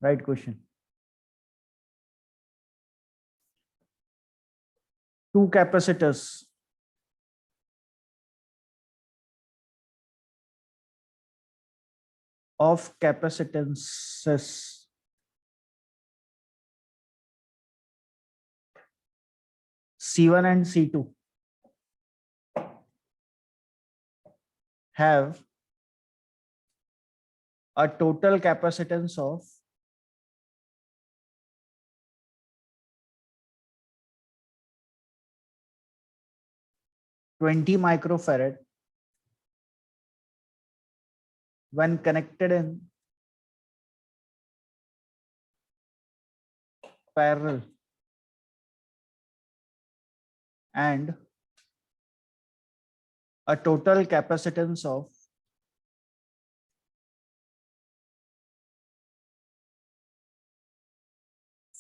Right question. Two capacitors of capacitances C1 and C2 have a total capacitance of 20 microfarad when connected in parallel and a total capacitance of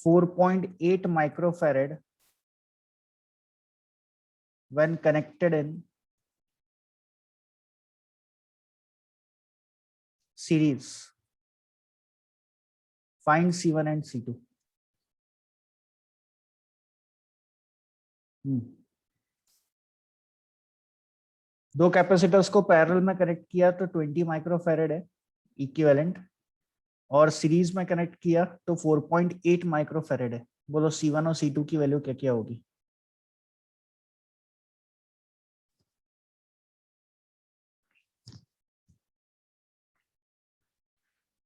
4.8 microfarad when connected in series. Find C1 and C2. दो capacitors को parallel में connect किया तो 20 microfarad है equivalent, और series में connect किया तो 4.8 माइक्रोफैरेड है। बोलो C1 और C2 की वैल्यू क्या क्या होगी?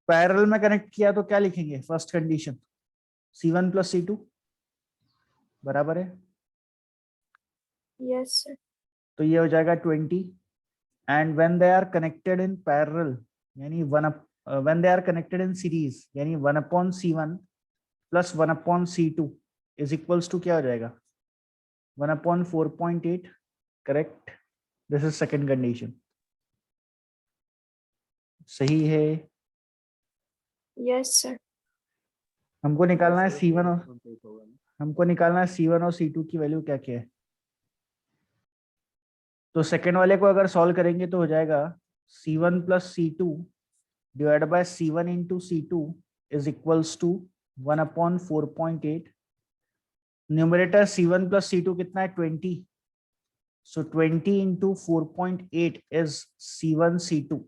पैरेलल में कनेक्ट किया तो क्या लिखेंगे? First condition C1 plus C2 बराबर है। Yes sir. तो ये हो जाएगा 20 and when they are connected in parallel यानी when they are connected in series यानी 1/C1 plus 1/C2 is equals to क्या हो जाएगा? 1/4.8। Correct, this is second condition. सही है। Yes sir. हमको निकालना है C1 और C2 की वैल्यू क्या क्या है। तो सेकेंड वाले को अगर सॉल्व करेंगे तो हो जाएगा C1 plus C2 divide by C1 into C2 is equals to 1/4.8। Numerator C1 plus C2 कितना है? 20। So 20 into 4.8 is C1 C2।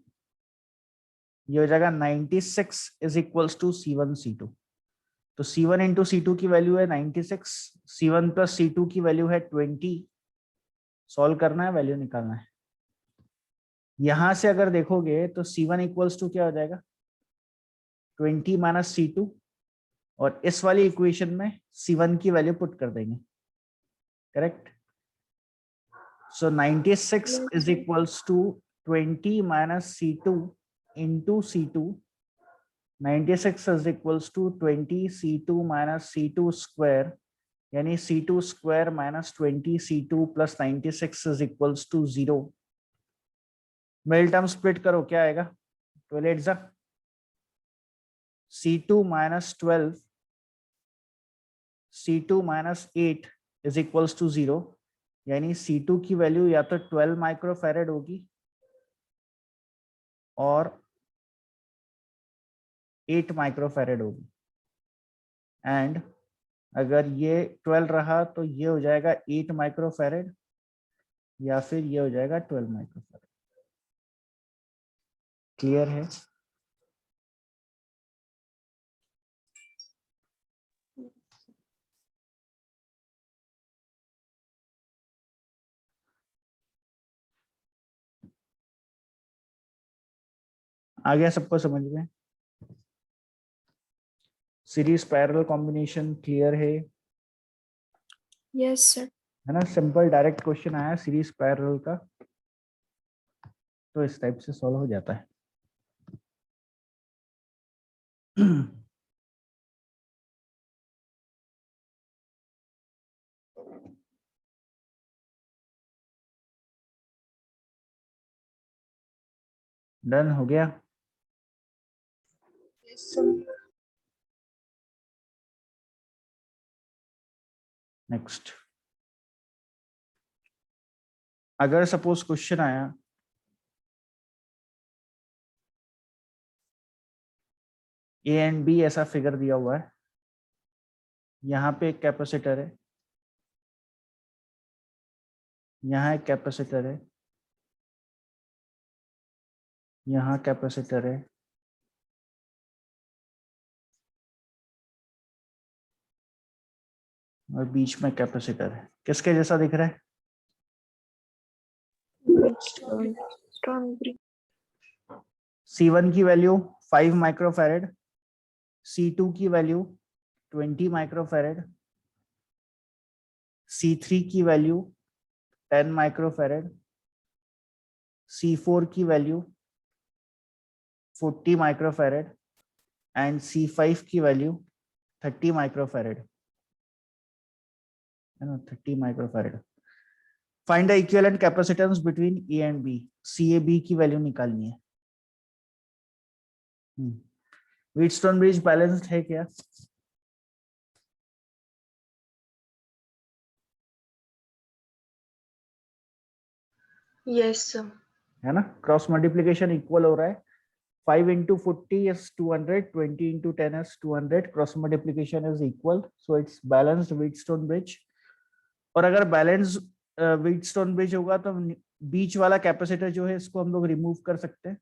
ये हो जाएगा 96 is equals to C1 C2। तो C1 इंटू C2 की वैल्यू है 96, C1 प्लस C2 की value है 20। सॉल्व करना है, वैल्यू निकालना है। यहां से अगर देखोगे तो C1 इक्वल्स टू क्या हो जाएगा? 20 माइनस C2, और इस वाली इक्वेशन में C1 की वैल्यू पुट कर देंगे। Correct. So 96 is equals to 20 minus C2 into C2। 96 is equals to 20 C2 minus C2 square, यानी C2 square minus 20 C2 plus 96 is equals to 0। Middle term split करो, क्या आएगा? 12 8 C2 minus 12 C2 minus 8 is equals to 0, यानी C2 की value या तो 12 microfarad होगी और 8 माइक्रोफैरेड होगी। एंड अगर ये 12 रहा तो ये हो जाएगा 8 माइक्रोफैरेड या फिर ये हो जाएगा 12 माइक्रोफैरेड। क्लियर है? आ गया सबको समझ में? सीरीज पैरेलल कॉम्बिनेशन क्लियर है? Yes sir. है ना, सिंपल डायरेक्ट क्वेश्चन आया सीरीज पैरेलल का, तो इस टाइप से सॉल्व हो जाता है। डन हो गया। नेक्स्ट, अगर सपोज क्वेश्चन आया ए एंड बी ऐसा फिगर दिया हुआ है, यहाँ पे एक कैपेसिटर है, यहाँ एक कैपेसिटर है, यहाँ कैपेसिटर है, और बीच में कैपेसिटर है। किसके जैसा दिख रहा है? C1 की वैल्यू 5 माइक्रोफैरेड, C2 की वैल्यू 20 माइक्रोफैरेड, C3 की वैल्यू 10 माइक्रोफैरेड, C4 की वैल्यू 40 माइक्रोफैरेड एंड C5 की वैल्यू 30 माइक्रोफैरेड, है ना, 30 microfarad. Find the equivalent capacitance between A and B. C A B की वैल्यू निकालनी है। व्हीटस्टोन ब्रिज बैलेंस्ड है क्या? Yes sir. है ना, क्रॉस मल्टीप्लीकेशन इक्वल हो रहा है। 5 into 40 is 200, 20 into 10 is 200, cross multiplication is equal, so it's balanced Wheatstone bridge. और अगर बैलेंस व्हीटस्टोन ब्रिज होगा तो बीच वाला कैपेसिटर जो है इसको हम लोग रिमूव कर सकते हैं,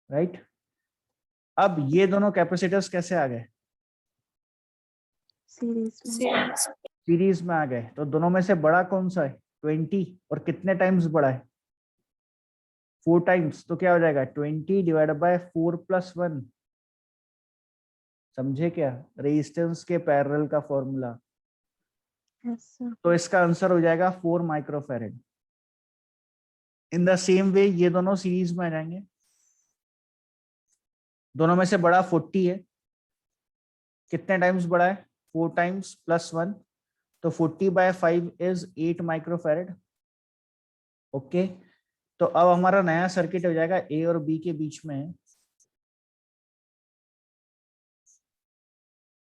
राइट? अब ये दोनों कैपेसिटर्स कैसे आ गए? सीरीज में आ गए। तो दोनों में से बड़ा कौन सा है? 20। और कितने टाइम्स बड़ा है? 4 टाइम्स। तो क्या हो जाएगा? 20 डिवाइड बाय 4 प्लस 1। समझे क्या? रेजिस्टेंस के पैरेलल का फॉर्मूला। तो इसका आंसर हो जाएगा 4 microfarad. In the same way ये दोनों सीरीज में आ जाएंगे। दोनों में से बड़ा 40 है। कितने टाइम्स बड़ा है? 4 टाइम्स प्लस 1। तो 40 बाय 5 इज 8 माइक्रोफैरेड। ओके, तो अब हमारा नया सर्किट हो जाएगा ए और बी के बीच में।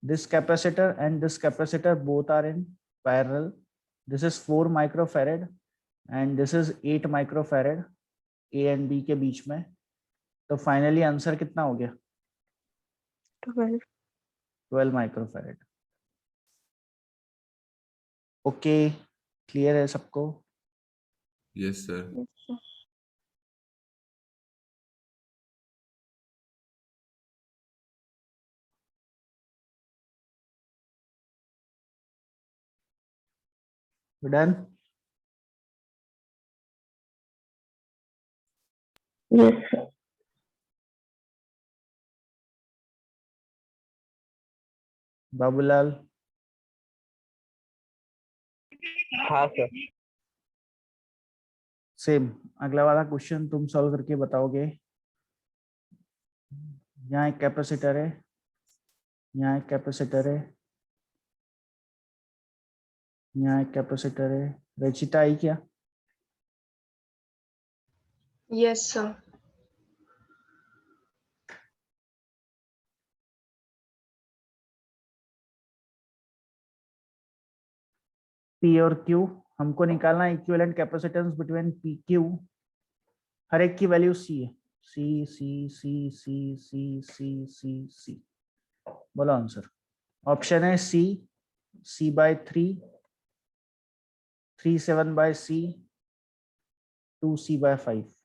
This capacitor and this capacitor both are in parallel. This is 4 microfarad and this is 8 microfarad A and B के बीच में। तो फाइनली आंसर कितना हो गया? 12 माइक्रोफैरेड। ओके, क्लियर है सबको? Yes sir. Done? Yes sir. Babulal? हाँ सर। सेम अगला वाला क्वेश्चन तुम सॉल्व करके बताओगे। यहाँ एक कैपेसिटर है, यहाँ एक कैपेसिटर है, यहाँ एक कैपेसिटर है। रचिता आई क्या? Yes sir. पी और क्यू हमको निकालना है। Equivalent capacitance between P Q. हर एक की वैल्यू सी है। सी सी सी सी सी सी सी सी। बोलो आंसर। ऑप्शन है C, C/3, 3/7/C, 2C/5।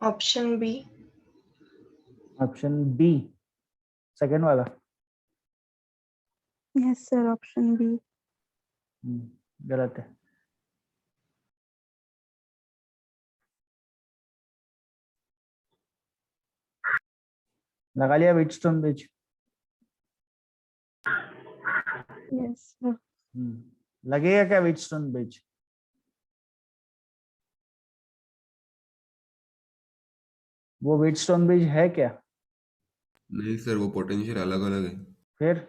Option B. Option B, second वाला? Yes sir, option B. गलत है। लगा लिया व्हीटस्टोन ब्रिज? Yes sir. लगेगा क्या व्हीटस्टोन ब्रिज? वो व्हीटस्टोन ब्रिज है क्या? नहीं सर, वो पोटेंशियल अलग अलग है। फिर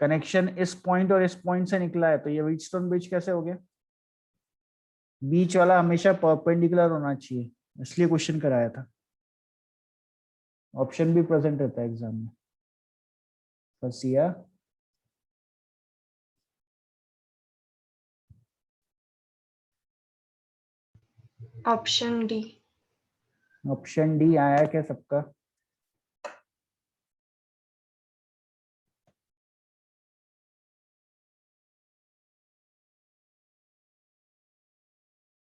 कनेक्शन इस पॉइंट और इस पॉइंट से निकला है, तो ये व्हीटस्टोन ब्रिज कैसे हो गया? बीच वाला हमेशा परपेंडिकुलर होना चाहिए, इसलिए क्वेश्चन कराया था। ऑप्शन भी प्रेजेंट रहता है एग्जाम में। फसिया ऑप्शन डी। ऑप्शन डी आया क्या सबका?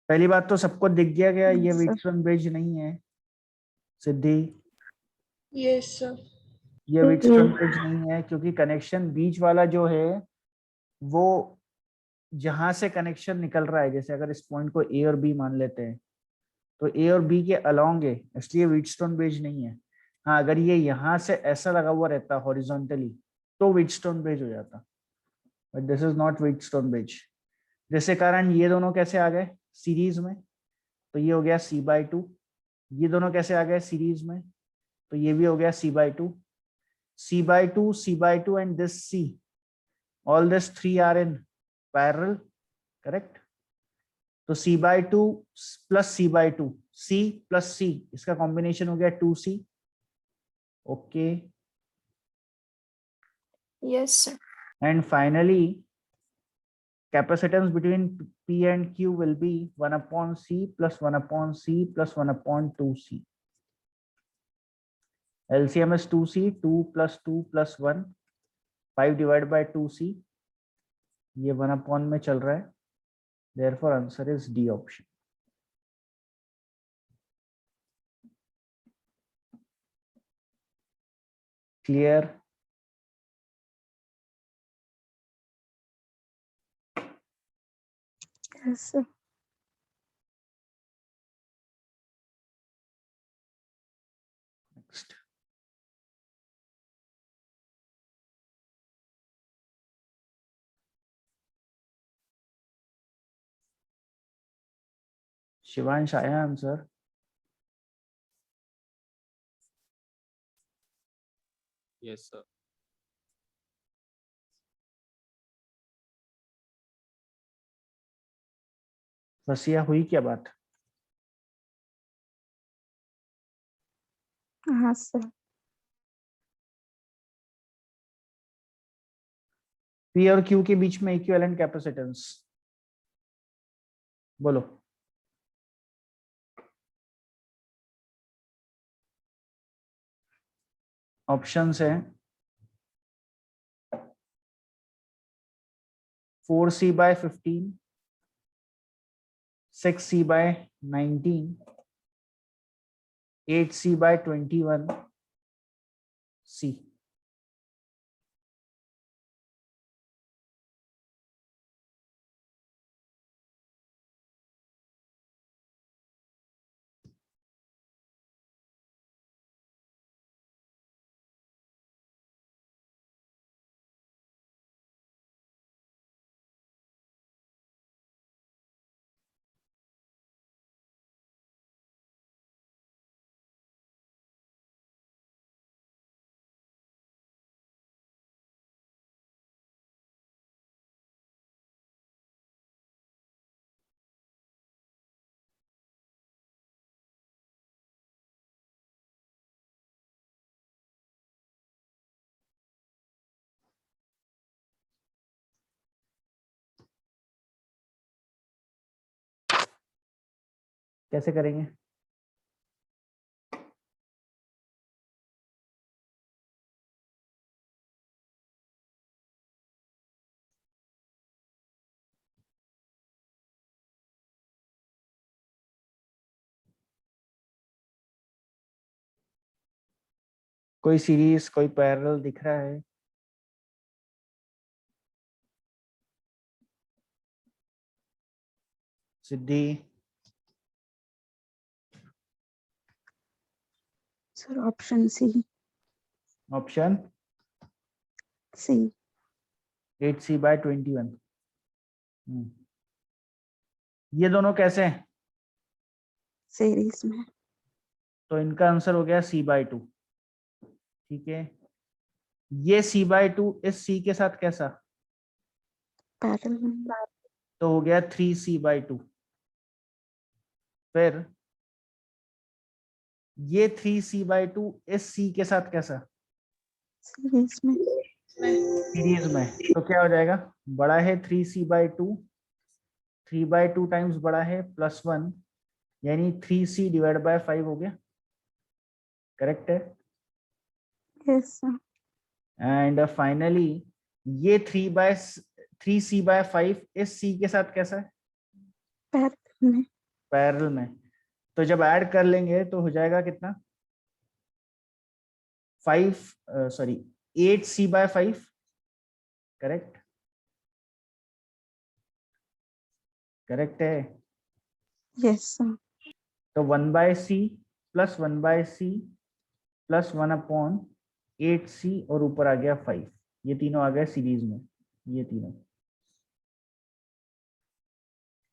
पहली बात तो सबको दिख गया क्या ये Yes, sir. व्हीटस्टोन ब्रिज नहीं है? सिद्धि, यस सर। ये व्हीटस्टोन ब्रिज नहीं है, क्योंकि कनेक्शन बीच वाला जो है वो जहां से कनेक्शन निकल रहा है, जैसे अगर इस पॉइंट को ए और बी मान लेते हैं, तो ए और बी के अलोंग है, इसलिए व्हीटस्टोन ब्रिज नहीं है। हाँ, अगर ये यहाँ से ऐसा लगा हुआ रहता हॉरिजॉन्टली तो व्हीटस्टोन ब्रिज हो जाता, but this is not Wheatstone bridge. जिसके कारण ये दोनों कैसे आ गए सीरीज में, तो ये हो गया c/2। ये दोनों कैसे आ गए सीरीज में, तो ये भी हो गया c/2। c/2, c/2 and this c, all this three are in parallel, correct? तो c/2 plus c/2, c plus c, इसका कॉम्बिनेशन हो गया 2c। Okay, yes sir. and finally capacitance between p and q will be 1 upon c plus 1 upon c plus 1 upon 2c. LCM is 2c, 2 plus 2 plus 1, 5 divided by 2c, ये 1 upon में चल रहा है, therefore answer is D option. Clear? Yes, sir. Next. Shivansh आया answer? Yes, sir. फसिया हुई क्या बात? हाँ सर. P और Q के बीच में इक्विवेलेंट कैपेसिटेंस बोलो। ऑप्शंस हैं 4c/15, 6c/19, 8c/21, C। कैसे करेंगे? कोई सीरीज, कोई पैरेलल दिख रहा है? सिद्धि, Sir, option C. Option C. 8c/21। ये दोनों कैसे हैं? Series में. तो इनका आंसर हो गया c/2। ठीक है, ये c/2 इस c के साथ कैसा, पैरेलल। तो हो गया 3c/2। फिर ये 3c/2 इस c के साथ कैसा, सीरीज में। सीरीज में, तो क्या हो जाएगा, बड़ा है 3c/2, 3/2 टाइम्स बड़ा है +1, यानी 3c/5 हो गया, करेक्ट है। Yes sir. एंड फाइनली ये 3c/5 इस c के साथ कैसा है, पैरेलल में। पैरेलल में। तो जब ऐड कर लेंगे तो हो जाएगा कितना, 8c/5, करेक्ट, करेक्ट है। Yes sir. तो 1/c plus 1/c plus 1/8c और ऊपर आ गया 5, ये तीनों आ गए सीरीज में, ये तीनों।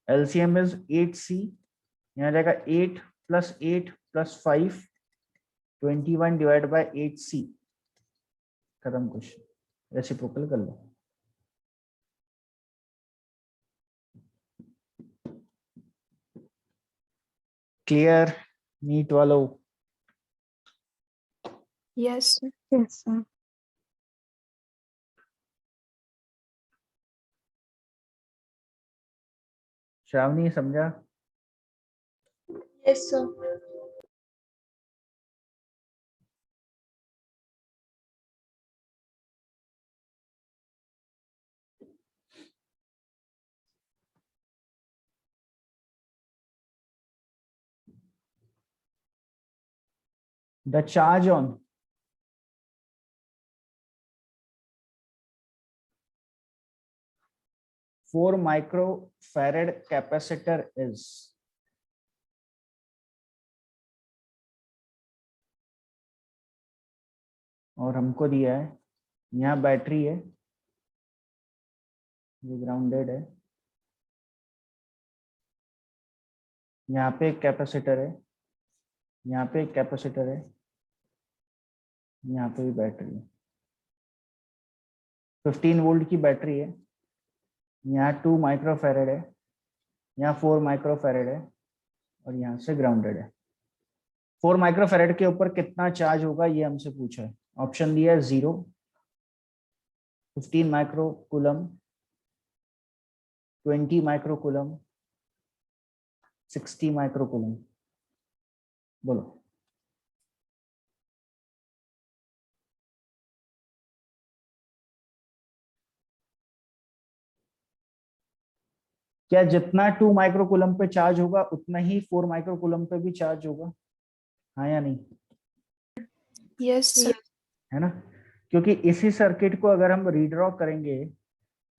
एलसीएम इज 8c, यहाँ जाएगा 8 + 8 + 5, 21 डिवाइड बाय 8c, खत्म क्वेश्चन, रेसिप्रोकल कर लो। क्लियर नीट वालों? Yes, sir. Yes sir. Shravani समझा? Yes, sir. The charge on 4 microfarad capacitor is, और हमको दिया है यहाँ बैटरी है, ये ग्राउंडेड है, यहाँ पे एक कैपेसिटर है, यहाँ पे एक कैपेसिटर है, यहाँ पे भी बैटरी है, 15 वोल्ट की बैटरी है, यहाँ 2 माइक्रोफैरेड है, यहाँ 4 माइक्रोफैरेड है, और यहाँ से ग्राउंडेड है। 4 माइक्रोफैरेड के ऊपर कितना चार्ज होगा ये हमसे पूछा है। ऑप्शन दिया है 0, 15 माइक्रोकूलम, 20 माइक्रोकूलम, 60 माइक्रोकूलम। बोलो। क्या जितना 2 माइक्रोकूलम पे चार्ज होगा उतना ही 4 माइक्रोकूलम पे भी चार्ज होगा, हाँ या नहीं? Yes, sir. है ना, क्योंकि इसी सर्किट को अगर हम रीड्रॉ करेंगे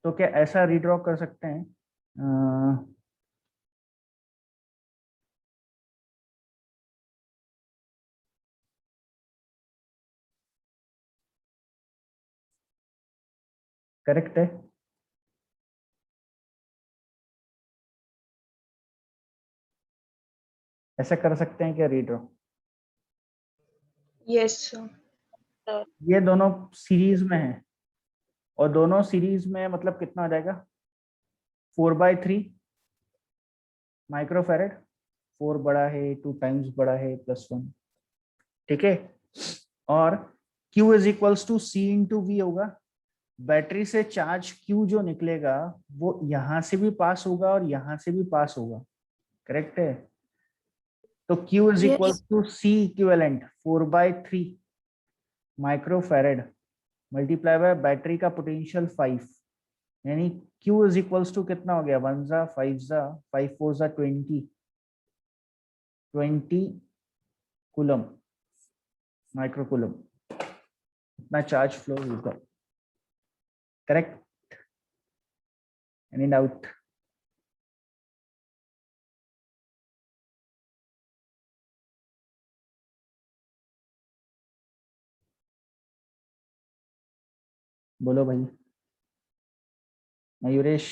तो क्या ऐसा रीड्रॉ कर सकते हैं, करेक्ट है? ऐसा कर सकते हैं क्या रीड्रॉ? Yes, sir. ये दोनों सीरीज में है, और दोनों सीरीज में मतलब कितना हो जाएगा, 4/3 माइक्रोफैरेड, 4 बड़ा है, 2 टाइम्स बड़ा है, +1, ठीक है। और Q is equals to C into V होगा, बैटरी से चार्ज Q जो निकलेगा वो यहां से भी पास होगा और यहां से भी पास होगा, करेक्ट है। तो Q is equal Yes. To C equivalent 4/3 microfarad multiply by battery का पोटेंशियल 5, यानी Q इज इक्वल्स टू कितना हो गया, 1 जा 5 जा 5 4 जा 20 कूलम, माइक्रोकूलम, इतना चार्ज फ्लो होगा, करेक्ट? Any doubt? बोलो भाई, मयूरेश।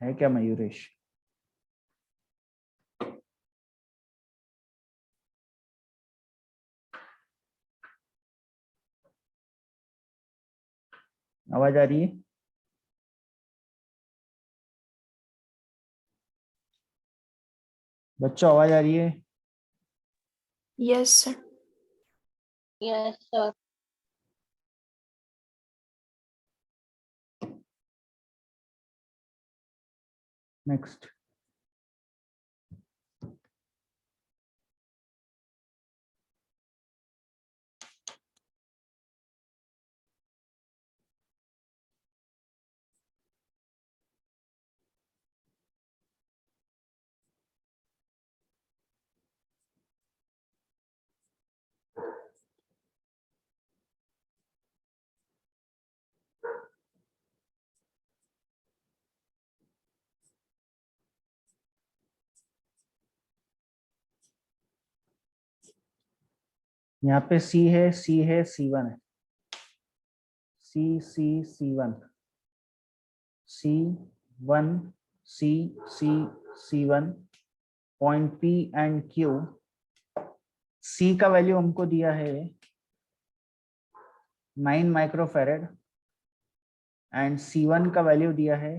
है क्या मयूरेश? आवाज आ रही है? बच्चों आवाज आ रही है? Yes, sir. Yes, sir. Next. यहाँ पे सी है, सी है, C1 है, C1, C1, C1, point P and Q। C का वैल्यू हमको दिया है 9 माइक्रोफेरेड एंड C1 का वैल्यू दिया है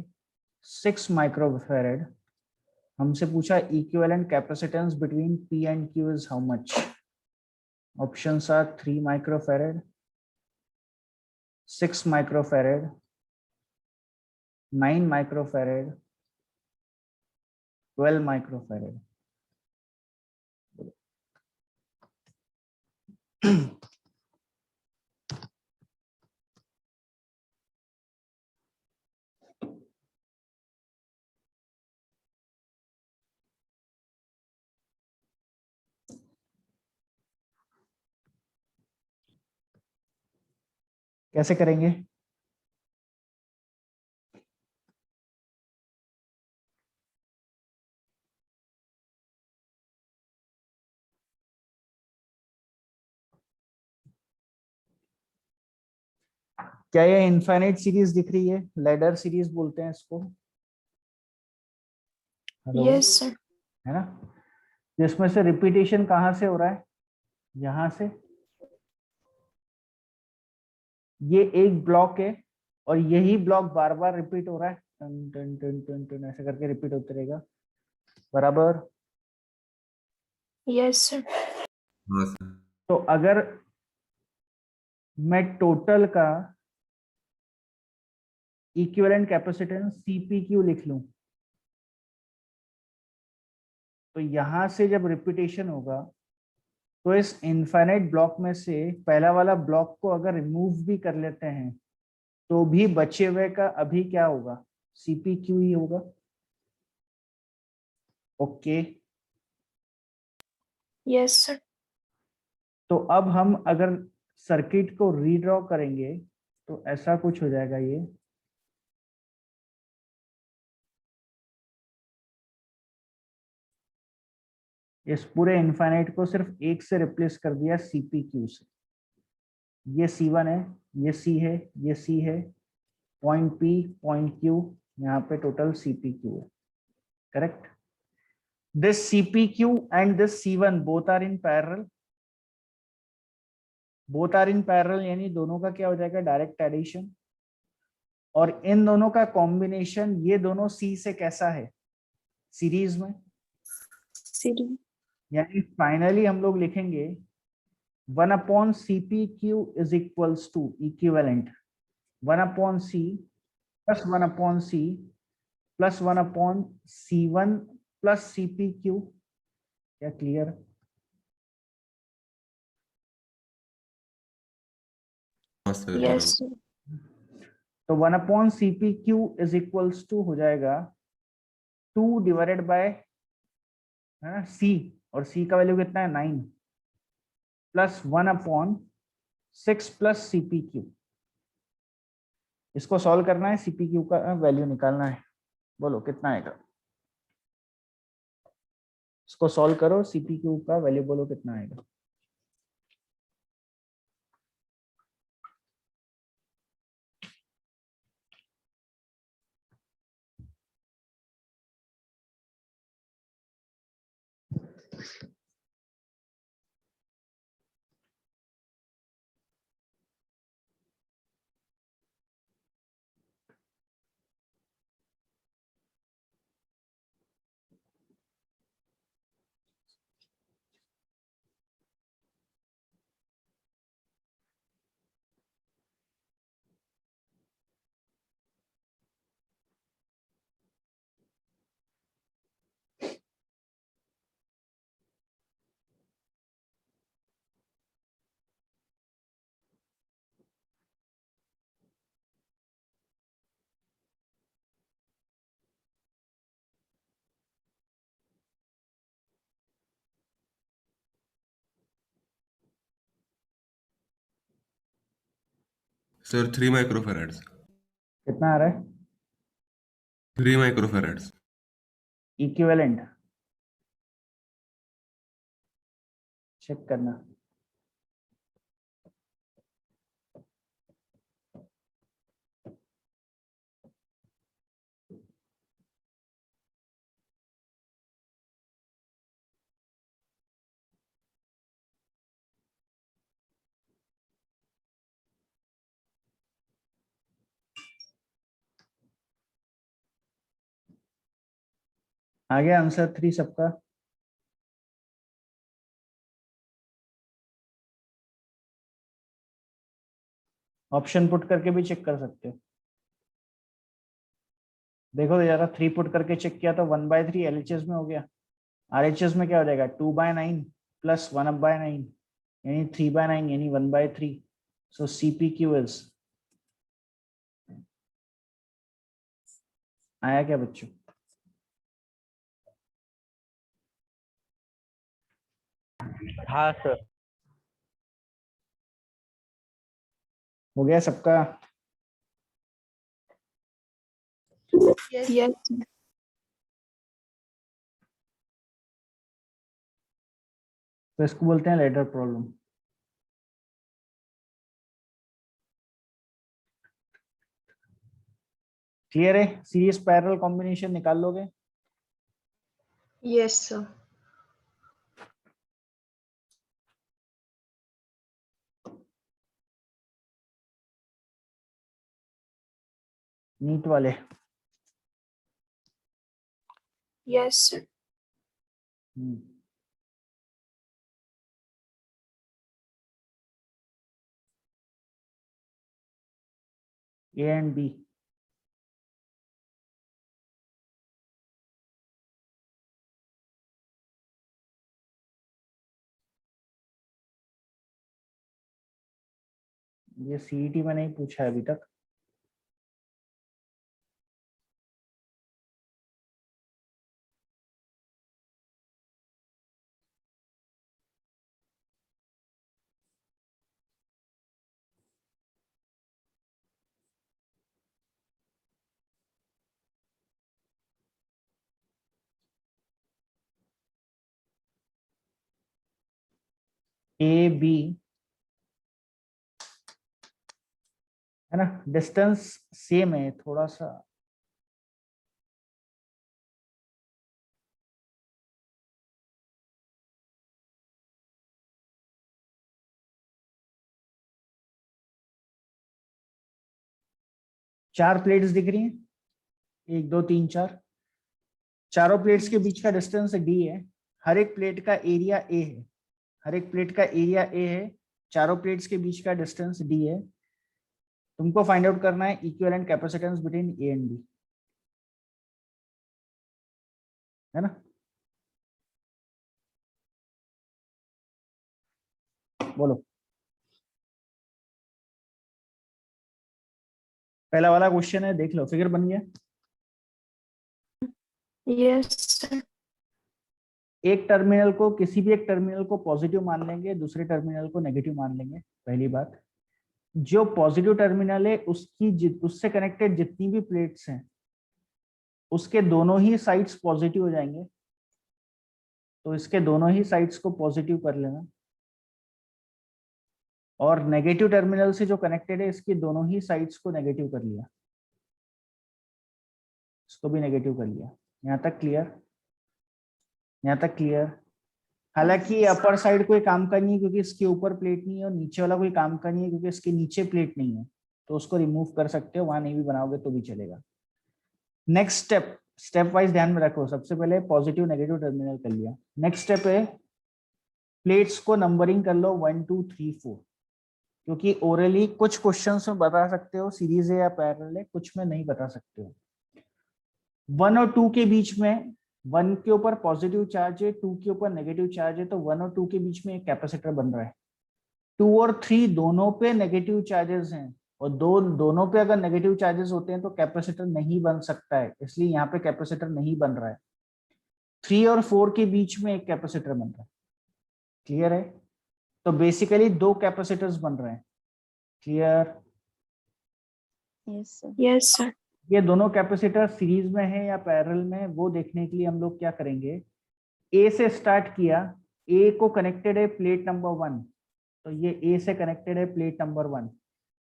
6 माइक्रोफेरेड। हमसे पूछा equivalent capacitance between P and Q is how much. Options are 3 microfarad, 6 microfarad, 9 microfarad, 12 microfarad. कैसे करेंगे? क्या ये इनफाइनाइट सीरीज दिख रही है? लैडर सीरीज बोलते हैं इसको। Hello, Yes, sir. है ना? जिसमें से रिपीटेशन कहाँ से हो रहा है? यहां से। ये एक ब्लॉक है और यही ब्लॉक बार बार रिपीट हो रहा है, टन टन टन टन टन ऐसे करके रिपीट होते रहेगा, बराबर? Yes, sir. हाँ सर। तो अगर मैं टोटल का इक्विवेलेंट कैपेसिटेंस CPQ लिख लूं, तो यहां से जब रिपीटेशन होगा तो इस इनफाइनाइट ब्लॉक में से पहला वाला ब्लॉक को अगर रिमूव भी कर लेते हैं तो भी बचे हुए का अभी क्या होगा? CPQ ही होगा। ओके। Yes, sir. तो अब हम अगर सर्किट को रीड्रॉ करेंगे तो ऐसा कुछ हो जाएगा। ये इस पूरे इनफाइनाइट को सिर्फ एक से रिप्लेस कर दिया, CPQ से। ये C1 है, ये C है, ये C है, पॉइंट P, पॉइंट Q, यहाँ पे टोटल CPQ है। Correct? This CPQ and this C1 both are in parallel. Both are in parallel यानी दोनों का क्या हो जाएगा? Direct addition. और इन दोनों का कॉम्बिनेशन, ये दोनों C से कैसा है? सीरीज में। City. यानी फाइनली हम लोग लिखेंगे 1/CPQ is equals to equivalent 1/C plus 1/C plus 1/C1 plus CPQ। क्या क्लियर? हाँ सर, Yes, बराबर। sir. तो 1/CPQ इज इक्वल्स टू हो जाएगा 2 डिवाइडेड बाय, है ना, C, और C का वैल्यू कितना है? 9 प्लस 1/6 प्लस CPQ। इसको सॉल्व करना है, CPQ का वैल्यू निकालना है। बोलो कितना आएगा? इसको सॉल्व करो, CPQ का वैल्यू बोलो कितना आएगा? सर 3 माइक्रोफैराड्स। कितना आ रहा है 3 माइक्रोफैराड्स। इक्विवेलेंट? चेक करना। आ गया आंसर 3 सबका? ऑप्शन पुट करके भी चेक कर सकते हो। देखो जरा 3 पुट करके चेक किया तो 1/3 LHS में हो गया। RHS में क्या हो जाएगा 2/9 प्लस 1/9 यानी 3/9 यानी 1/3। सो CPQ इज, आया क्या बच्चों? हाँ सर। हो गया सबका? Yes, sir. तो इसको बोलते हैं लेटर प्रॉब्लम। क्लियर है? सीरीज पैरेलल कॉम्बिनेशन निकाल लोगे? Yes, sir. नीट वाले? Yes, sir. A and B। ये CET में नहीं पूछा है अभी तक। AB है ना, डिस्टेंस सेम है थोड़ा सा। चार प्लेट्स दिख रही हैं, 1 2 3 4। चारों प्लेट्स के बीच का डिस्टेंस D है। हर एक प्लेट का एरिया A है। हर एक प्लेट का एरिया A है। चारों प्लेट्स के बीच का डिस्टेंस D है। तुमको फाइंड आउट करना है equivalent capacitance between A and B, है ना? बोलो। पहला वाला क्वेश्चन है, देख लो, फिगर बन गया। Yes, sir. एक टर्मिनल को, किसी भी एक टर्मिनल को पॉजिटिव मान लेंगे, दूसरे टर्मिनल को नेगेटिव मान लेंगे। पहली बात, जो पॉजिटिव टर्मिनल है उससे कनेक्टेड जितनी भी प्लेट्स हैं उसके दोनों ही साइड्स पॉजिटिव हो जाएंगे। तो इसके दोनों ही साइड्स को पॉजिटिव कर लेना। और नेगेटिव टर्मिनल से जो कनेक्टेड है इसकी दोनों ही साइड्स को नेगेटिव कर लिया। इसको भी नेगेटिव कर लिया। यहाँ तक क्लियर? यहाँ तक क्लियर? हालांकि अपर साइड कोई काम का नहीं है क्योंकि इसके ऊपर प्लेट नहीं है, और नीचे वाला कोई काम का नहीं है क्योंकि इसके नीचे प्लेट नहीं है, तो उसको रिमूव कर सकते हो, वहां नहीं भी बनाओगे तो भी चलेगा। नेक्स्ट स्टेप वाइज ध्यान में रखो। सबसे पहले पॉजिटिव नेगेटिव टर्मिनल कर लिया। नेक्स्ट स्टेप है प्लेट्स को नंबरिंग कर लो 1 2 3 4, क्योंकि ओरली कुछ क्वेश्चंस में बता सकते हो सीरीज है या पैरेलल है, कुछ में नहीं बता सकते हो। 1 और 2 के बीच में, 1 के ऊपर पॉजिटिव चार्ज है, 2 के ऊपर नेगेटिव चार्ज है, तो 1 और 2 के बीच में एक कैपेसिटर बन रहा है। 2 और 3 दोनों पे नेगेटिव चार्जेस हैं, और दोनों पे अगर नेगेटिव चार्जेस होते हैं तो कैपेसिटर नहीं बन सकता है, इसलिए यहाँ पे कैपेसिटर नहीं बन रहा है। 3 और 4 के बीच में एक कैपेसिटर बन रहा है। क्लियर है? तो बेसिकली 2 कैपेसिटर्स बन रहे हैं। Clear? Yes, sir. Yes, sir. ये दोनों कैपेसिटर सीरीज में है या पैरेलल में, वो देखने के लिए हम लोग क्या करेंगे, ए से स्टार्ट किया, ए को कनेक्टेड है प्लेट नंबर 1, तो ये ए से कनेक्टेड है प्लेट नंबर 1,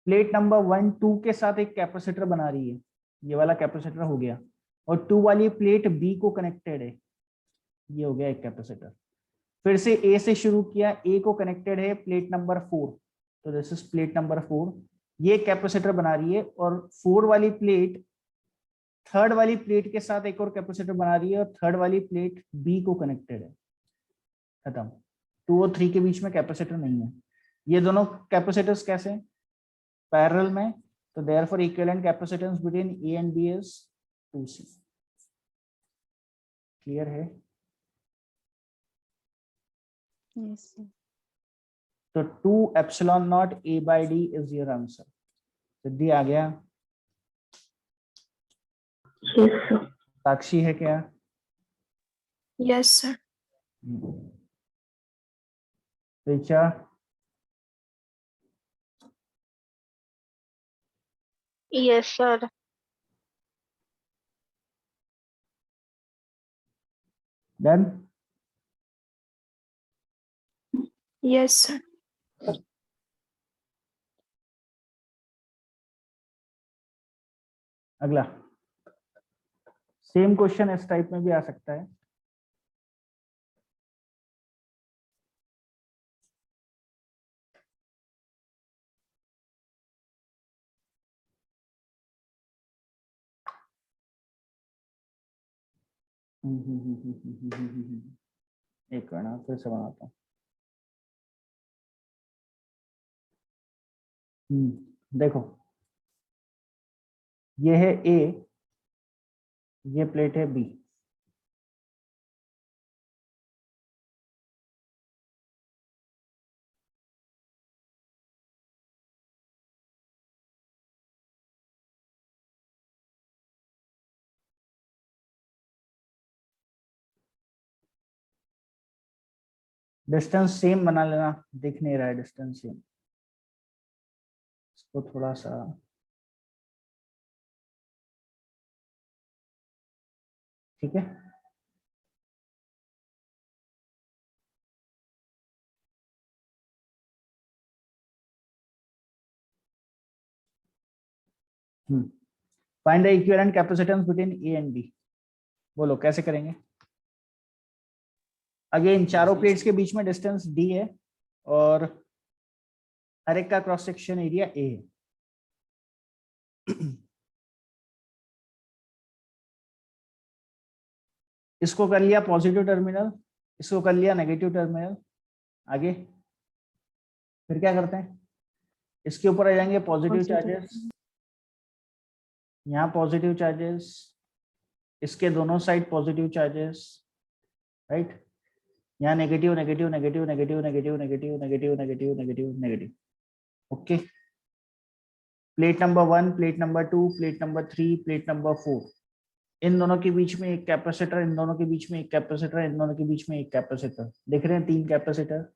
प्लेट नंबर 1 2 के साथ एक कैपेसिटर बना रही है, ये वाला कैपेसिटर हो गया, और 2 वाली प्लेट बी को कनेक्टेड है, ये हो गया एक कैपेसिटर। फिर से ए से शुरू किया, ए को कनेक्टेड है प्लेट नंबर 4, तो दिस इज प्लेट नंबर 4, ये कैपेसिटर बना रही है, और 4 वाली प्लेट थर्ड वाली प्लेट के साथ एक और कैपेसिटर बना रही है, और थर्ड वाली प्लेट बी को कनेक्टेड है, खत्म। 2 और 3 के बीच में कैपेसिटर नहीं है। ये दोनों कैपेसिटर्स कैसे, पैरेलल में, तो therefore equivalent capacitance between A and B is 2C। क्लियर है? Yes, sir. तो 2 epsilon naught A by D is your answer. Siddhi आ गया? Yes, sir. साक्षी है क्या? Yes, sir. Richa? Yes, sir. Done? Yes, sir. अगला सेम क्वेश्चन इस टाइप में भी आ सकता है। एक मिनट फिर से बनाता हूँ। देखो, ये है ए, ये प्लेट है बी, डिस्टेंस सेम बना लेना, दिख नहीं रहा है डिस्टेंस सेम, इसको थोड़ा सा ठीक है। Find the equivalent capacitance between A and B. बोलो कैसे करेंगे? अगेन चारों प्लेट्स के बीच में डिस्टेंस डी है, और हर एक का क्रॉस सेक्शन एरिया ए है। इसको कर लिया पॉजिटिव टर्मिनल, इसको कर लिया नेगेटिव टर्मिनल, आगे फिर क्या करते हैं, इसके ऊपर आ जाएंगे पॉजिटिव चार्जेस, यहाँ पॉजिटिव चार्जेस, इसके दोनों साइड पॉजिटिव चार्जेस, राइट, यहाँ negative negative negative negative negative negative negative negative negative negative. Okay, plate number 1, plate number 2, plate number 3, plate number 4, इन दोनों के बीच में एक कैपेसिटर, इन दोनों के बीच में एक कैपेसिटर, इन दोनों के बीच में एक कैपेसिटर, दिख रहे हैं 3 कैपेसिटर।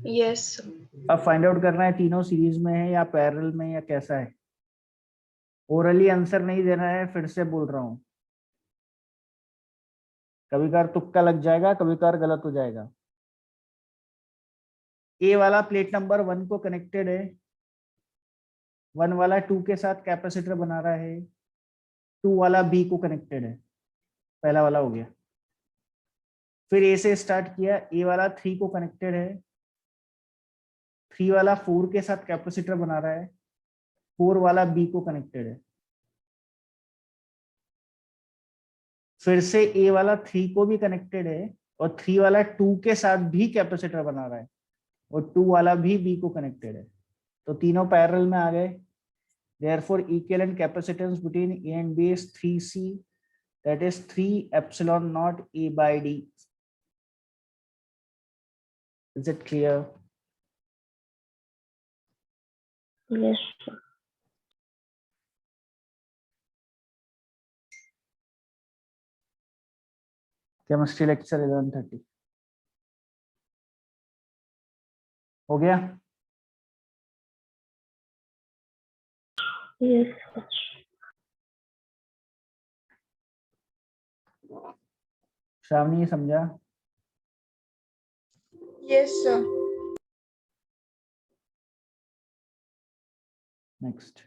Yes, sir. अब फाइंड आउट करना है तीनों सीरीज में है या पैरेलल में या कैसा है। ओरली आंसर नहीं देना है, फिर से बोल रहा हूँ, कभी कभार तुक्का लग जाएगा, कभी कभार गलत हो जाएगा। ए वाला प्लेट नंबर 1 को कनेक्टेड है, 1 वाला 2 के साथ कैपेसिटर बना रहा है, 2 वाला बी को कनेक्टेड है, पहला वाला हो गया। फिर ए से स्टार्ट किया, ए वाला 3 को कनेक्टेड है, 3 वाला 4 के साथ कैपेसिटर बना रहा है, 4 वाला बी को कनेक्टेड है। फिर से ए वाला 3 को भी कनेक्टेड है, और 3 वाला 2 के साथ भी कैपेसिटर बना रहा है, और 2 वाला भी बी को कनेक्टेड है, तो तीनों पैरेलल में आ गए। Therefore, equivalent capacitance between A and B is 3C, that is 3 epsilon naught A by D. Is it clear? Yes, sir. Chemistry lecture 11:30 हो गया? Yes, sir. श्रावणी, ये समझा? Yes, sir. नेक्स्ट।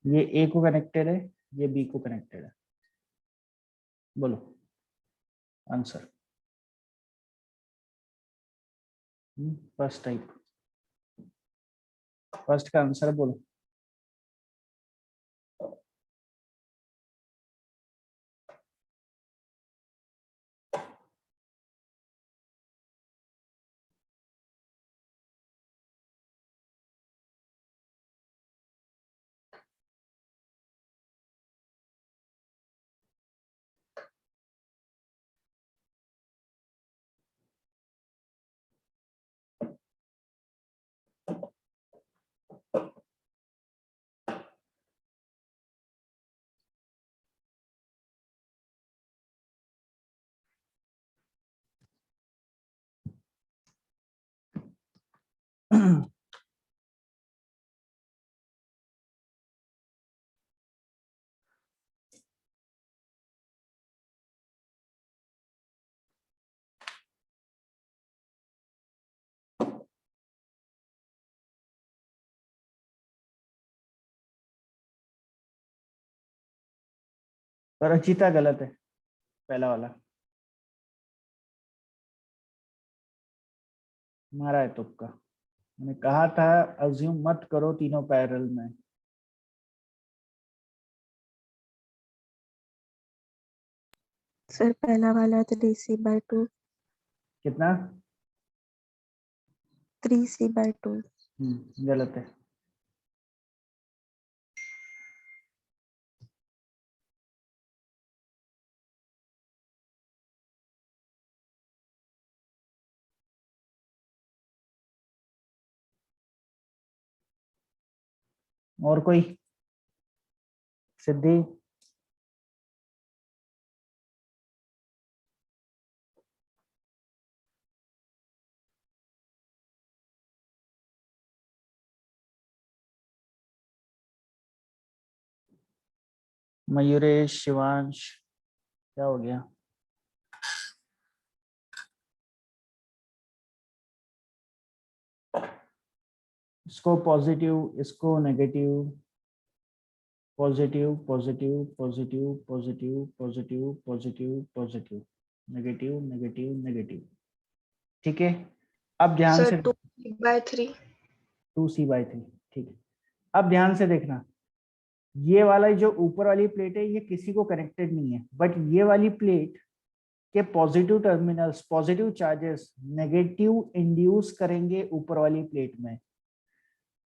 ये ए को कनेक्टेड है, ये बी को कनेक्टेड है। बोलो आंसर। फर्स्ट टाइप, फर्स्ट का आंसर बोलो। पर अचिता गलत है, पहला वाला मारा है तुक्का। मैंने कहा था अज्यूम मत करो तीनों पैरेलल में। सर पहला वाला 3c/2। कितना? 3c/2। गलत है। और कोई? सिद्धि? मयूरेश, शिवांश, क्या हो गया? इसको पॉजिटिव, इसको negative, positive positive positive positive positive positive positive, negative negative negative. ठीक है, अब ध्यान Sir, से 2c/3. 2c/3। ठीक है, अब ध्यान से देखना, ये वाला जो ऊपर वाली प्लेट है ये किसी को कनेक्टेड नहीं है, बट ये वाली प्लेट के positive terminals, positive charges negative induce करेंगे ऊपर वाली प्लेट में।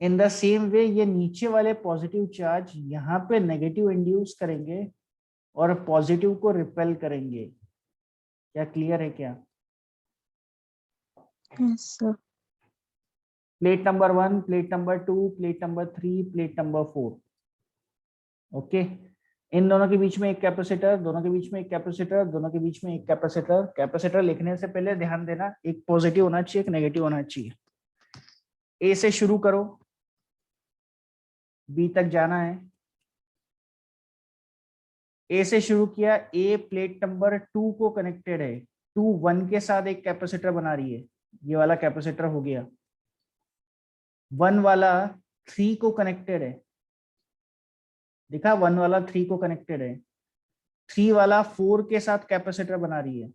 इन द सेम वे ये नीचे वाले पॉजिटिव चार्ज यहाँ पे नेगेटिव इंड्यूस करेंगे और पॉजिटिव को रिपेल करेंगे। क्या क्लियर है क्या? Yes sir. Plate number 1, plate number 2, plate number 3, plate number 4। Okay, इन दोनों के बीच में एक कैपेसिटर, दोनों के बीच में एक कैपेसिटर, दोनों के बीच में एक कैपेसिटर। कैपेसिटर लिखने से पहले ध्यान देना, एक पॉजिटिव होना चाहिए, एक नेगेटिव होना चाहिए। ए से शुरू करो, बी तक जाना है। ए से शुरू किया, ए प्लेट नंबर 2 को कनेक्टेड है, 2 1 के साथ एक कैपेसिटर बना रही है, ये वाला कैपेसिटर हो गया। 1 वाला 3 को कनेक्टेड है, देखा 1 वाला 3 को कनेक्टेड है। 3 वाला 4 के साथ कैपेसिटर बना रही है,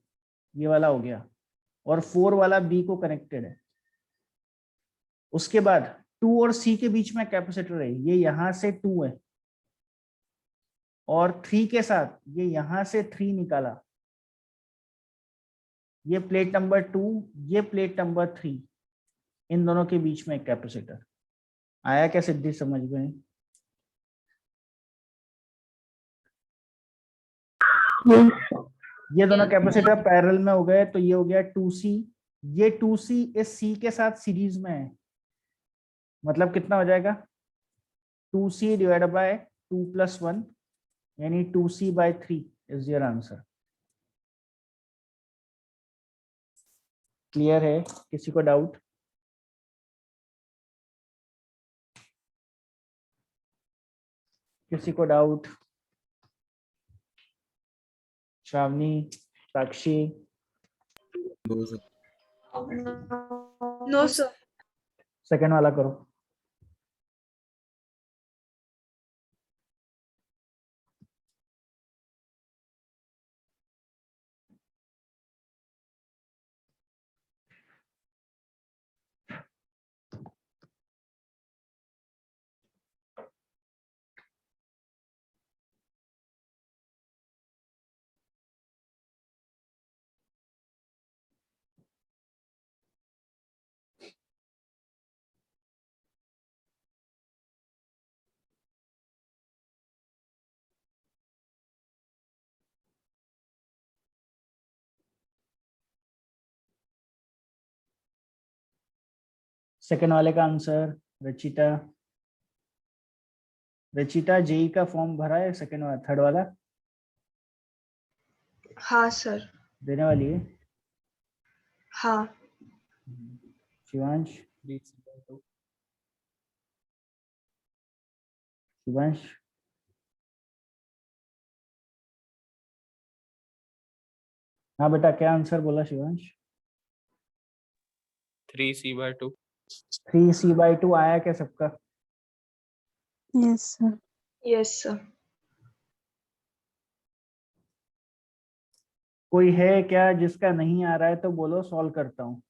ये वाला हो गया। और 4 वाला बी को कनेक्टेड है। उसके बाद 2 और सी के बीच में कैपेसिटर है, ये यहां से 2 है और 3 के साथ ये यहां से 3 निकाला, ये प्लेट नंबर 2, ये प्लेट नंबर 3, इन दोनों के बीच में एक कैपेसिटर। आया क्या सिद्धि समझ में? Yes. ये दोनों कैपेसिटर पैरेलल में हो गए तो ये हो गया 2C। ये 2C इस C के साथ सीरीज में है, मतलब कितना हो जाएगा 2C डिवाइड बाय 2+1 यानी 2C/3 is your answer. Clear है? किसी को डाउट? किसी को डाउट? श्रावणी, साक्षी, दो सर। No, sir. सेकंड वाला करो। सेकंड वाले का आंसर रचिता। रचिता जेई का फॉर्म भरा है? सेकंड वाला, थर्ड वाला हाँ सर। देने वाली है? हाँ। शिवांश, 3C/2. शिवांश, हाँ बेटा, क्या आंसर बोला शिवांश? 3C/2. 3C/2 आया क्या सबका? Yes, sir. Yes, sir. कोई है क्या जिसका नहीं आ रहा है तो बोलो, सॉल्व करता हूँ।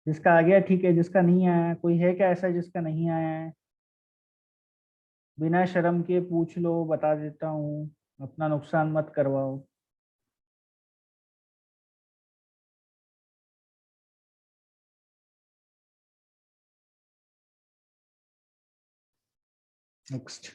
जिसका आ गया ठीक है, जिसका नहीं आया है, कोई है क्या ऐसा जिसका नहीं आया है? बिना शर्म के पूछ लो, बता देता हूँ, अपना नुकसान मत करवाओ। नेक्स्ट।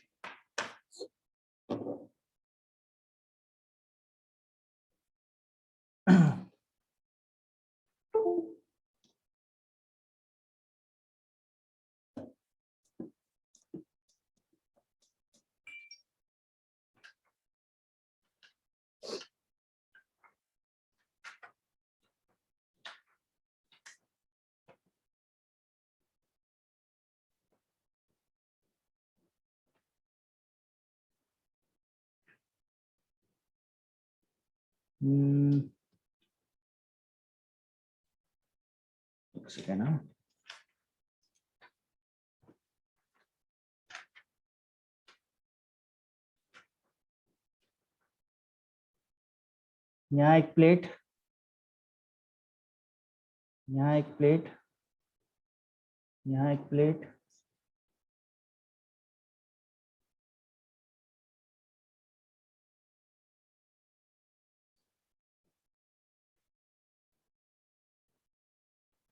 एक सेकेंड ना। यहाँ एक प्लेट, यहाँ एक प्लेट, यहाँ एक plate,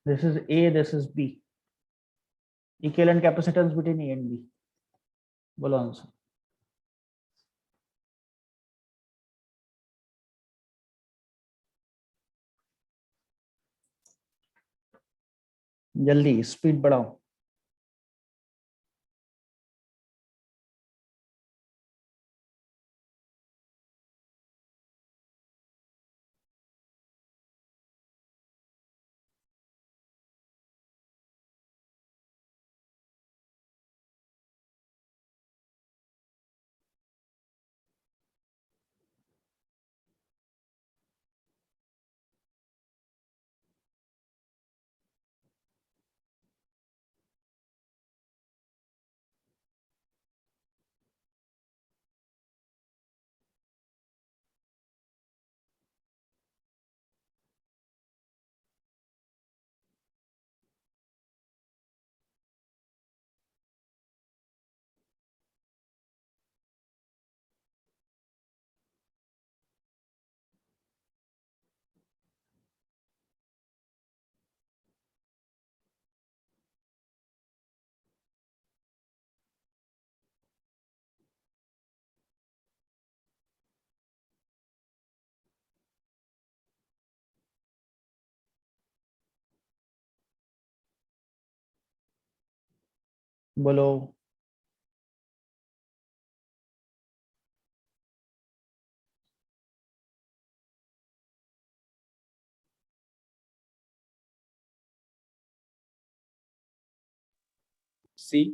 this is A, this is B. Equivalent capacitance between A and B. बोलो आंसर। जल्दी स्पीड बढ़ाओ। बोलो। C.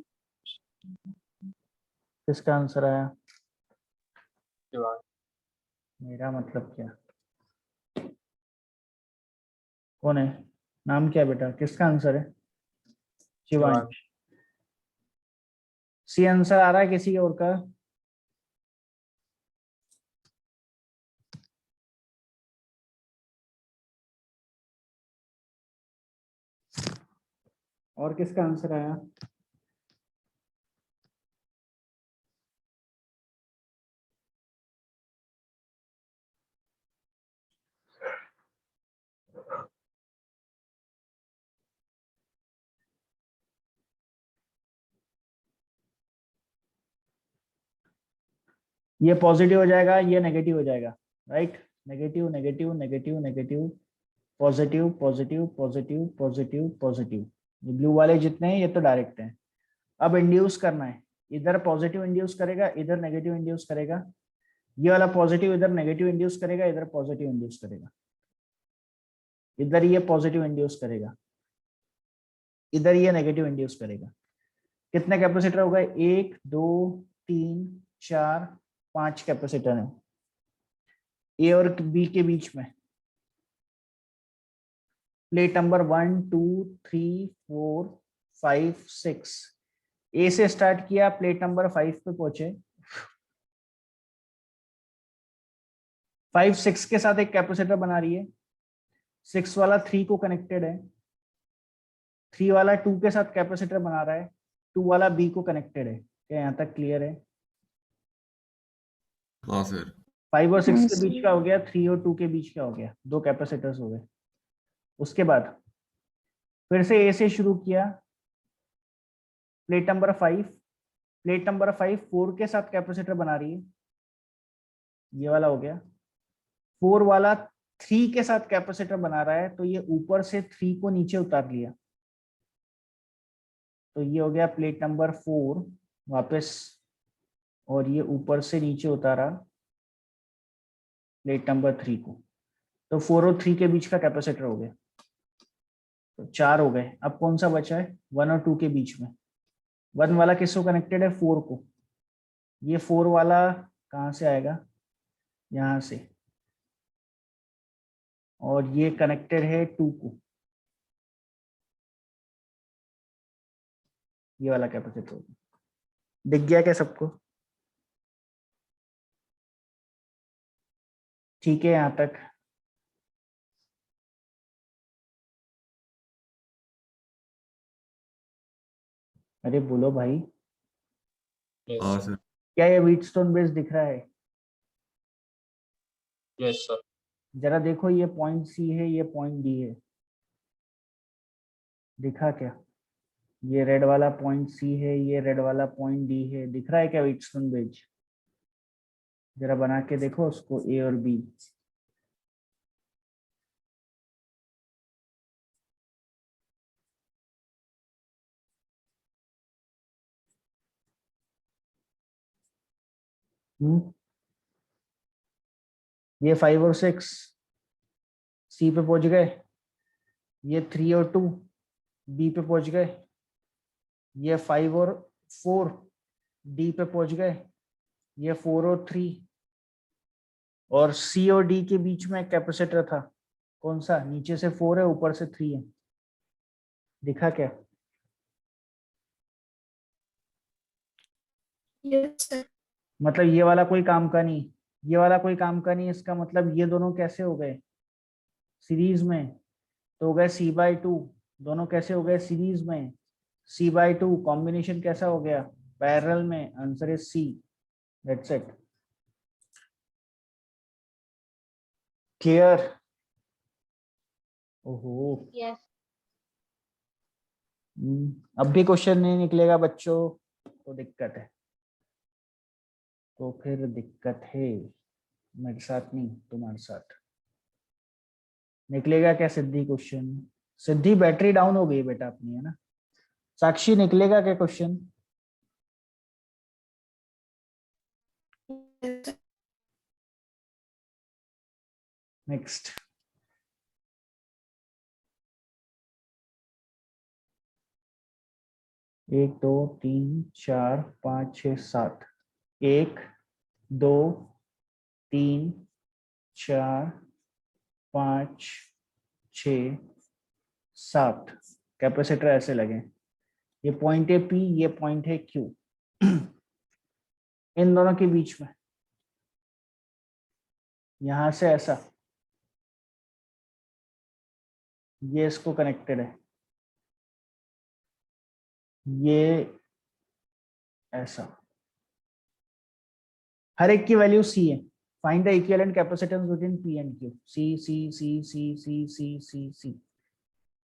किसका आंसर आया? शिवांश। मेरा मतलब क्या? कौन है? नाम क्या बेटा? किसका आंसर है? शिवांश। सी आंसर आ रहा है किसी और का? और किसका आंसर आया? ये पॉजिटिव हो जाएगा, ये नेगेटिव हो जाएगा, right? Negative negative negative negative, positive positive positive positive positive. ये ब्लू वाले जितने हैं ये तो डायरेक्ट हैं। अब इंड्यूस करना है, इधर पॉजिटिव इंड्यूस करेगा, इधर नेगेटिव इंड्यूस करेगा। ये वाला पॉजिटिव इधर नेगेटिव इंड्यूस करेगा, इधर पॉजिटिव इंड्यूस करेगा। इधर ये पॉजिटिव इंड्यूस करेगा, इधर ये नेगेटिव इंड्यूस करेगा। कितने कैपेसिटर हो गए? 1 2 3 4 5 कैपेसिटर है ए और बी के बीच में। Plate number 1 2 3 4 5 6। ए से स्टार्ट किया, प्लेट नंबर 5 पे पहुंचे। 5 6 के साथ एक कैपेसिटर बना रही है। 6 वाला 3 को कनेक्टेड है, 3 वाला 2 के साथ कैपेसिटर बना रहा है, 2 वाला बी को कनेक्टेड है। क्या यहाँ तक क्लियर है? हाँ सर। 5 और 6 Yes, के बीच का हो गया, 3 और 2 के बीच का हो गया, 2 कैपेसिटर्स हो गए। उसके बाद फिर से ए से शुरू किया, प्लेट नंबर 5। प्लेट नंबर 5 4 के साथ कैपेसिटर बना रही है, ये वाला हो गया। 4 वाला 3 के साथ कैपेसिटर बना रहा है, तो ये ऊपर से 3 को नीचे उतार लिया, तो ये हो गया प्लेट नंबर 4 वापस, और ये ऊपर से नीचे उतारा प्लेट नंबर 3 को, तो 4 और 3 के बीच का कैपेसिटर हो गया, तो 4 हो गए। अब कौन सा बचा है? 1 और 2 के बीच में। 1 वाला किसको कनेक्टेड है? 4 को। ये 4 वाला कहाँ से आएगा? यहाँ से, और ये कनेक्टेड है 2 को, ये वाला कैपेसिटर होगा। दिख गया क्या सबको? ठीक है यहाँ तक? अरे बोलो भाई, हाँ सर। क्या ये व्हीटस्टोन ब्रिज दिख रहा है? Yes sir. जरा देखो, ये पॉइंट सी है, ये पॉइंट डी है, दिखा क्या? ये रेड वाला पॉइंट सी है, ये रेड वाला पॉइंट डी है, दिख रहा है क्या व्हीटस्टोन ब्रिज? जरा बना के देखो उसको, ए और बी। ये 5 और 6 सी पे पहुंच गए, ये 3 और 2 बी पे पहुंच गए, ये 5 और 4 डी पे पहुंच गए, ये 4 और 3, और सी और डी के बीच में एक कैपेसिटर था, कौन सा? नीचे से 4 है, ऊपर से 3 है, दिखा क्या? Yes, sir. मतलब ये वाला कोई काम का नहीं, ये वाला कोई काम का नहीं। इसका मतलब ये दोनों कैसे हो गए सीरीज में? तो हो गए C/2। दोनों कैसे हो गए सीरीज में? C/2। कॉम्बिनेशन कैसा हो गया? पैरेलल में। Answer is C. That's it. Clear? ओहो, Yes. अब भी क्वेश्चन नहीं निकलेगा बच्चों तो दिक्कत है, तो फिर दिक्कत है। मेरे साथ नहीं, तुम्हारे साथ। निकलेगा क्या सिद्धि क्वेश्चन? सिद्धि बैटरी डाउन हो गई बेटा अपनी, है ना? साक्षी निकलेगा क्या क्वेश्चन? नेक्स्ट, एक दो तीन चार पाँच छः सात, एक दो तीन चार पाँच छः सात कैपेसिटर ऐसे लगे। ये पॉइंट है P, ये पॉइंट है Q। इन दोनों के बीच में यहां से ऐसा ये इसको कनेक्टेड है, ये ऐसा, हर एक की वैल्यू C है। Find the equivalent capacitance between P and Q। C C C C C C C C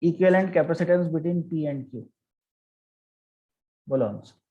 equivalent capacitance between P and Q। बोलो आंसर।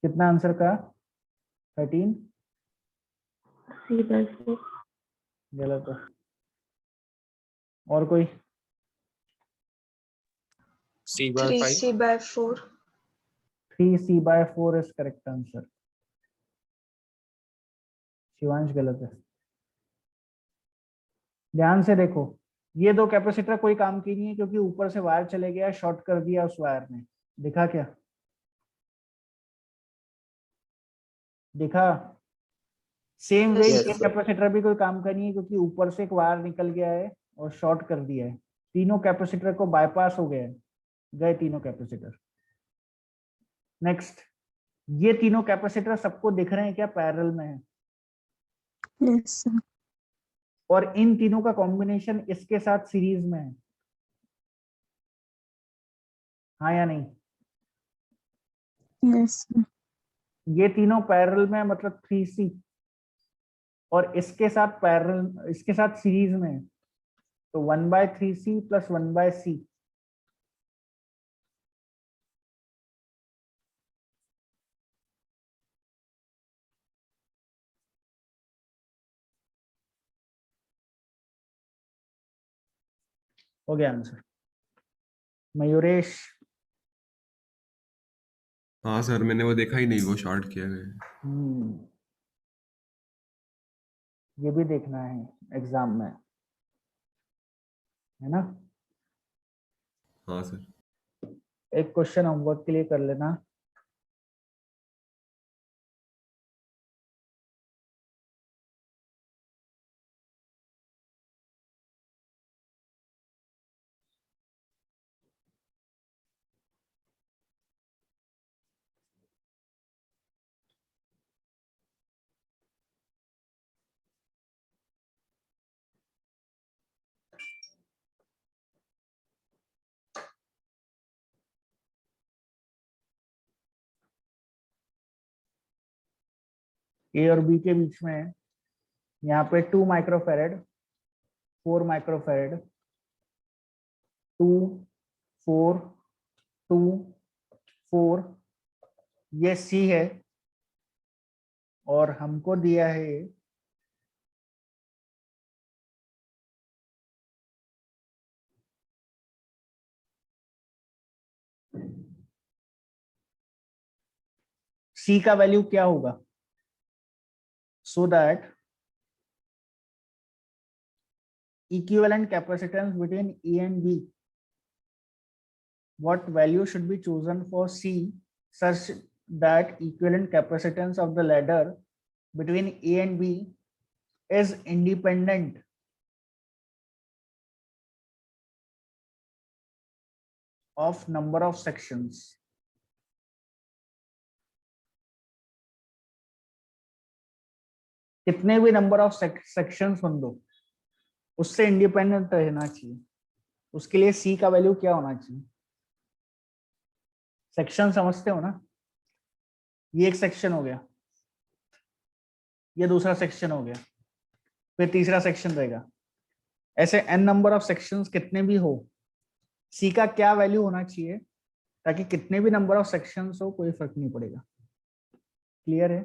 कितना आंसर का? 13 C/4 गलत है। और कोई? Three C/5. C/4. 3C/4 is correct answer. Shivansh गलत है। ध्यान से देखो, ये दो कैपेसिटर कोई काम की नहीं है क्योंकि ऊपर से वायर चले गया, शॉर्ट कर दिया उस वायर ने। दिखा क्या? दिखा? सेम वे Yes, ये कैपेसिटर भी कोई काम का नहीं है क्योंकि ऊपर से एक वायर निकल गया है और शॉर्ट कर दिया है। तीनों कैपेसिटर को बाईपास हो गया है, गए तीनों कैपेसिटर। नेक्स्ट, ये तीनों कैपेसिटर सबको दिख रहे हैं क्या? पैरेलल में है। Yes, sir. और इन तीनों का कॉम्बिनेशन इसके साथ सीरीज में है, हाँ या नहीं? Yes, sir. ये तीनों पैरेलल में है, मतलब 3C, और इसके साथ पैरेलल, इसके साथ सीरीज में है, तो 1/3C प्लस 1/C। हो गया आंसर। मयूरेश, हाँ सर, मैंने वो देखा ही नहीं, वो शॉर्ट किया है। ये भी देखना है एग्जाम में, है ना? हाँ सर। एक क्वेश्चन होमवर्क के लिए कर लेना। ए और बी के बीच में यहाँ पे 2 माइक्रोफेरेड, 4 माइक्रोफेरेड, 2 4 2 4, ये सी है और हमको दिया है सी का वैल्यू क्या होगा, so that equivalent capacitance between E and B, what value should be chosen for C such that equivalent capacitance of the ladder between A and B is independent of number of sections. कितने भी number of sections बन दो, उससे independent रहना चाहिए। उसके लिए सी का वैल्यू क्या होना चाहिए? सेक्शन समझते हो ना? ये एक सेक्शन हो गया, ये दूसरा सेक्शन हो गया, फिर तीसरा सेक्शन रहेगा। ऐसे n नंबर ऑफ सेक्शंस कितने भी हो, सी का क्या वैल्यू होना चाहिए, ताकि कितने भी नंबर ऑफ सेक्शंस हो कोई फर्क नहीं पड़ेगा। क्लियर है?